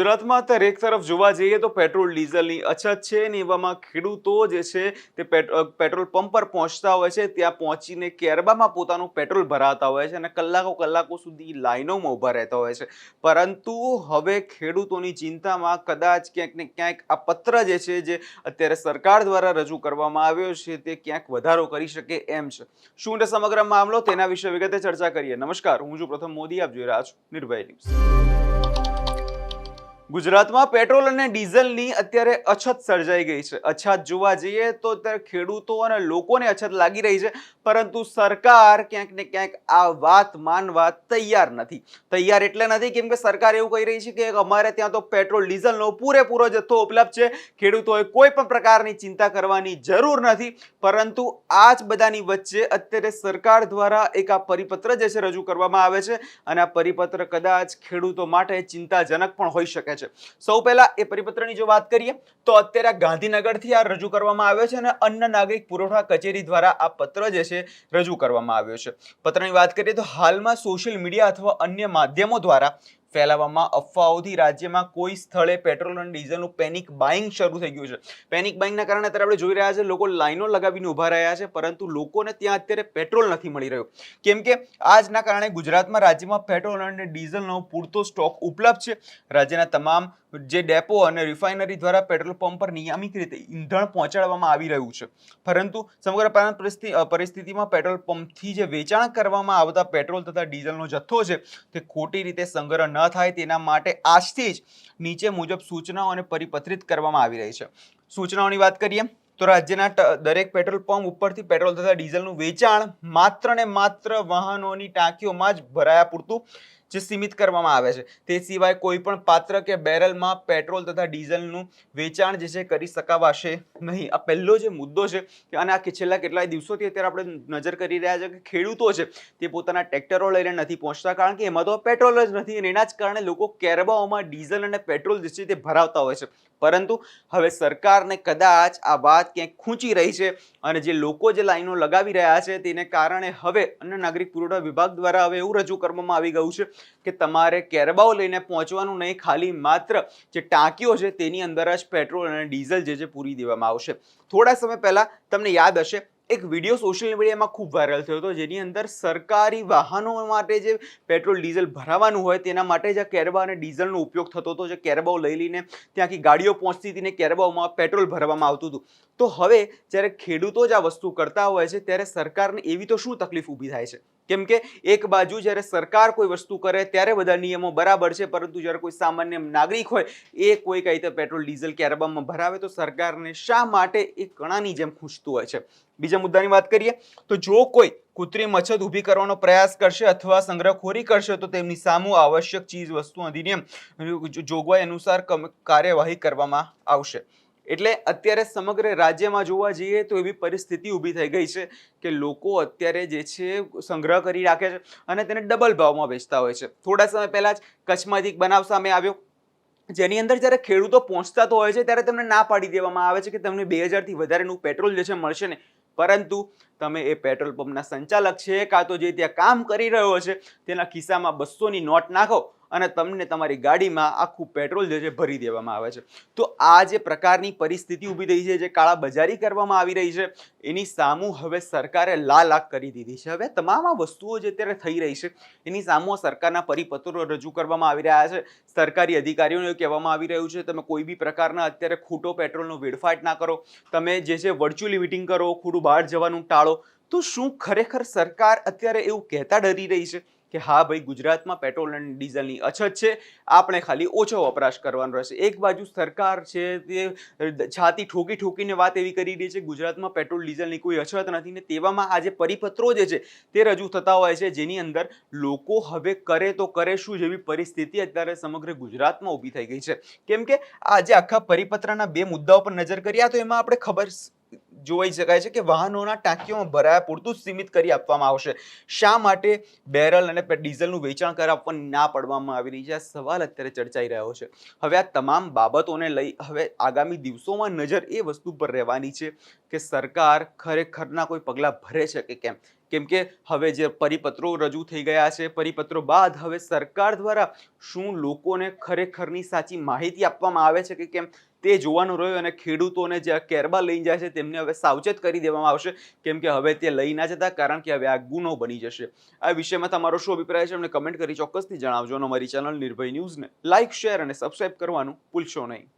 ગુજરાતમાં અત્યારે એક તરફ જોવા જઈએ તો પેટ્રોલ ડીઝલની અછત છે ને એવામાં ખેડૂતો જે છે તે પેટ્રોલ પંપ પર પહોંચતા હોય છે, ત્યાં પહોંચીને કેરબામાં પોતાનું પેટ્રોલ ભરાવતા હોય છે અને કલાકો કલાકો સુધી લાઈનોમાં ઊભા રહેતા હોય છે. પરંતુ હવે ખેડૂતોની ચિંતામાં કદાચ ક્યાંક ને ક્યાંક આ પત્ર જે છે, જે અત્યારે સરકાર દ્વારા રજૂ કરવામાં આવ્યો છે, તે ક્યાંક વધારો કરી શકે એમ છે. શું છે સમગ્ર મામલો, તેના વિશે વિગતે ચર્ચા કરીએ. નમસ્કાર, હું છું પ્રથમ મોદી, આપ જોઈ રહ્યા છો નિર્ભય ન્યૂઝ. ગુજરાતમાં પેટ્રોલ અને ડીઝલની અત્યારે અછત સર્જાઈ ગઈ છે. અછત જોવા જઈએ તો અત્યારે ખેડૂતો અને લોકોને અછત લાગી રહી છે, પરંતુ સરકાર ક્યાંક ને ક્યાંક આ વાત માનવા તૈયાર નથી. તૈયાર એટલે નથી કેમ કે સરકાર એવું કહી રહી છે કે અમારે ત્યાં તો પેટ્રોલ ડીઝલનો પૂરેપૂરો જથ્થો ઉપલબ્ધ છે, ખેડૂતોએ કોઈ પણ પ્રકારની ચિંતા કરવાની જરૂર નથી. પરંતુ આ જ બધાની વચ્ચે અત્યારે સરકાર દ્વારા એક આ પરિપત્ર જે છે રજૂ કરવામાં આવે છે અને આ પરિપત્ર કદાચ ખેડૂતો માટે ચિંતાજનક પણ હોઈ શકે છે. સૌ પહેલા એ પરિપત્રની જો વાત કરીએ તો અત્યારે ગાંધીનગરથી આ રજૂ કરવામાં આવ્યો છે અને અન્ન નાગરિક પુરવઠા કચેરી દ્વારા આ પત્ર જે છે રજૂ કરવામાં આવ્યો છે. પત્રની વાત કરીએ તો હાલમાં સોશિયલ મીડિયા અથવા અન્ય માધ્યમો દ્વારા ફેલાવવામાં અફવાઓથી રાજ્યમાં કોઈ સ્થળે પેટ્રોલ અને ડીઝલનું પેનિક બાઇંગ શરૂ થઈ ગયું છે. પેનિક બાઇંગના કારણે અત્યારે આપણે જોઈ રહ્યા છે લોકો લાઈનો લગાવીને ઊભા રહ્યા છે, પરંતુ લોકોને ત્યાં અત્યારે પેટ્રોલ નથી મળી રહ્યું. કેમ કે આજના કારણે ગુજરાતમાં રાજ્યમાં પેટ્રોલ અને ડીઝલનો પૂરતો સ્ટોક ઉપલબ્ધ છે. રાજ્યના તમામ જે ડેપો અને રિફાઇનરી દ્વારા પેટ્રોલ પંપ પર નિયમિત રીતે ઈંધણ પહોંચાડવામાં આવી રહ્યું છે. પરંતુ સમગ્ર પરિસ્થિતિમાં પેટ્રોલ પંપથી જે વેચાણ કરવામાં આવતા પેટ્રોલ તથા ડીઝલનો જથ્થો છે તે ખોટી રીતે સંગ્રહ ન થાય તેના માટે આજથી જ નીચે મુજબ સૂચનાઓ અને પરિપત્રિત કરવામાં આવી રહી છે. સૂચનાઓની વાત કરીએ તો રાજ્યના દરેક પેટ્રોલ પંપ ઉપરથી પેટ્રોલ તથા ડીઝલનું વેચાણ માત્ર ને માત્ર વાહનોની ટાંકીઓમાં જ ભરાયા પૂરતું જે સીમિત કરવામાં આવે છે. તે સિવાય કોઈ પણ પાત્ર કે બેરલમાં પેટ્રોલ તથા ડીઝલનું વેચાણ જે છે કરી શકાવાશે નહીં. આ પહેલો જે મુદ્દો છે અને આ છેલ્લા કેટલાય દિવસોથી અત્યારે આપણે નજર કરી રહ્યા છે કે ખેડૂતો છે તે પોતાના ટ્રેક્ટરો લઈને નથી પહોંચતા, કારણ કે એમાં તો પેટ્રોલ જ નથી અને એના જ કારણે લોકો કેરબાઓમાં ડીઝલ અને પેટ્રોલ જે છે તે ભરાવતા હોય છે. પરંતુ હવે સરકારને કદાચ આ વાત ક્યાંક ખૂંચી રહી છે અને જે લોકો જે લાઈનો લગાવી રહ્યા છે તેને કારણે હવે અન્ન નાગરિક પુરવઠા વિભાગ દ્વારા હવે એવું રજૂ કરવામાં આવી ગયું છે કે તમારે કેરબાઓ લઈને પહોંચવાનું નહીં, ખાલી માત્ર જે ટાંકીઓ છે તેની અંદર જ પેટ્રોલ અને ડીઝલ જે છે પૂરી દેવામાં આવશે. થોડા સમય પહેલા તમને યાદ હશે એક વિડીયો સોશિયલ મીડિયામાં ખૂબ વાયરલ થયો હતો, જેની અંદર સરકારી વાહનો માટે જે પેટ્રોલ ડીઝલ ભરાવાનું હોય તેના માટે જ કેરબા અને ડીઝલનો ઉપયોગ થતો હતો. જે કેરબાઓ લઈ લઈને ત્યાંથી ગાડીઓ પહોંચતી હતી ને કેરબાઓમાં પેટ્રોલ ભરવામાં આવતું હતું. તો હવે જ્યારે ખેડૂતો જ આ વસ્તુ કરતા હોય છે ત્યારે સરકારને એવી તો શું તકલીફ ઊભી થાય છે? કેમ કે એક બાજુ જ્યારે સરકાર કોઈ વસ્તુ કરે ત્યારે બધા નિયમો બરાબર છે, પરંતુ જ્યારે કોઈ સામાન્ય નાગરિક હોય એ કોઈ કઈ રીતે પેટ્રોલ ડીઝલ કેરબામાં ભરાવે તો સરકારને શા માટે એ કણાની જેમ ખૂંચતું હોય છે. બીજા મુદ્દાની વાત કરીએ તો જો કોઈ કૃત્રિમ અછત ઊભી કરવાનો પ્રયાસ કરશે અથવા સંગ્રહખોરી કરશે તો તેમની સામે આવશ્યક ચીજ વસ્તુ અધિનિયમ જોગવાઈ અનુસાર કાર્યવાહી કરવામાં આવશે. એટલે અત્યારે સમગ્ર રાજ્યમાં જોવા જઈએ તો એવી પરિસ્થિતિ ઊભી થઈ ગઈ છે કે લોકો અત્યારે જે છે સંગ્રહ કરી રાખે છે અને તેને ડબલ ભાવમાં વેચતા હોય છે. થોડા સમય પહેલા જ કચ્છમાંથી એક બનાવ સામે આવ્યો, જેની અંદર જ્યારે ખેડૂતો પહોંચતા તો હોય છે ત્યારે તેમને ના પાડી દેવામાં આવે છે કે તમને 2000 થી વધારેનું પેટ્રોલ જે છે મળશે ને, પરંતુ તમે એ પેટ્રોલ પંપના સંચાલક છે કાં તો જે ત્યાં કામ કરી રહ્યો છે તેના ખિસ્સામાં 200ની નોટ નાખો અને તમને તમારી ગાડીમાં આખું પેટ્રોલ જે છે ભરી દેવામાં આવે છે. તો આ જે પ્રકારની પરિસ્થિતિ ઊભી થઈ છે, જે કાળા બજારી કરવામાં આવી રહી છે, એની સામું હવે સરકારે લાલ આંખ કરી દીધી છે. હવે તમામ આ વસ્તુઓ જે અત્યારે થઈ રહી છે એની સામું સરકારના પરિપત્રો રજૂ કરવામાં આવી રહ્યા છે. સરકારી અધિકારીઓને કહેવામાં આવી રહ્યું છે તમે કોઈ બી પ્રકારના અત્યારે ખોટો પેટ્રોલનો વેડફાટ ના કરો, તમે જે છે વર્ચ્યુઅલી મીટિંગ કરો, ખોટું બહાર જવાનું ટાળો. તો શું ખરેખર સરકાર અત્યારે એવું કહેતા ડરી રહી છે કે હા ભાઈ ગુજરાતમાં પેટ્રોલ અને ડીઝલની અછત છે, આપણે ખાલી ઓછો વપરાશ કરવાનો રહેશે? એક બાજુ સરકાર છે તે છાતી ઠોકીને વાત એવી કરી રહી છે ગુજરાતમાં પેટ્રોલ ડીઝલની કોઈ અછત નથી, ને તેવામાં આ જે પરિપત્રો જે છે તે રજૂ થતા હોય છે જેની અંદર લોકો હવે કરે તો કરે શું જેવી પરિસ્થિતિ અત્યારે સમગ્ર ગુજરાતમાં ઊભી થઈ ગઈ છે. કેમ કે આજે આખા પરિપત્રના બે મુદ્દાઓ પર નજર કર્યા તો એમાં આપણે ખબર જોઈ શકાય છે કે વાહનોના ટાંકીઓમાં ભરાયા પૂરતું જ સીમિત કરી આપવામાં આવશે. શા માટે બેરલ અને ડીઝલનું વેચાણ કરાવવાની ના પાડવામાં આવી રહી છે? આ સવાલ અત્યારે ચર્ચાઈ રહ્યો છે. હવે આ તમામ બાબતોને લઈ હવે આગામી દિવસોમાં નજર એ વસ્તુ પર રહેવાની છે કે સરકાર ખરેખરના કોઈ પગલાં ભરે છે કે કેમ. કેમ કે હવે જે પરિપત્રો રજૂ થઈ ગયા છે, પરિપત્રો બાદ હવે સરકાર દ્વારા શું લોકોને ખરેખરની સાચી માહિતી આપવામાં આવે છે કે કેમ તે જોવાનું રહ્યું. અને ખેડૂતોને જે કેરબા લઈ જાય છે તેમને હવે સાવચેત કરી દેવામાં આવશે, કેમ કે હવે તે લઈ ના જતા, કારણ કે હવે આ ગુનો બની જશે. આ વિષયમાં તમારો શું અભિપ્રાય છે અમને કમેન્ટ કરી ચોક્કસથી જણાવજો. અને અમારી ચેનલ નિર્ભય ન્યૂઝને લાઇક, શેર અને સબસ્ક્રાઇબ કરવાનું ભૂલશો નહીં.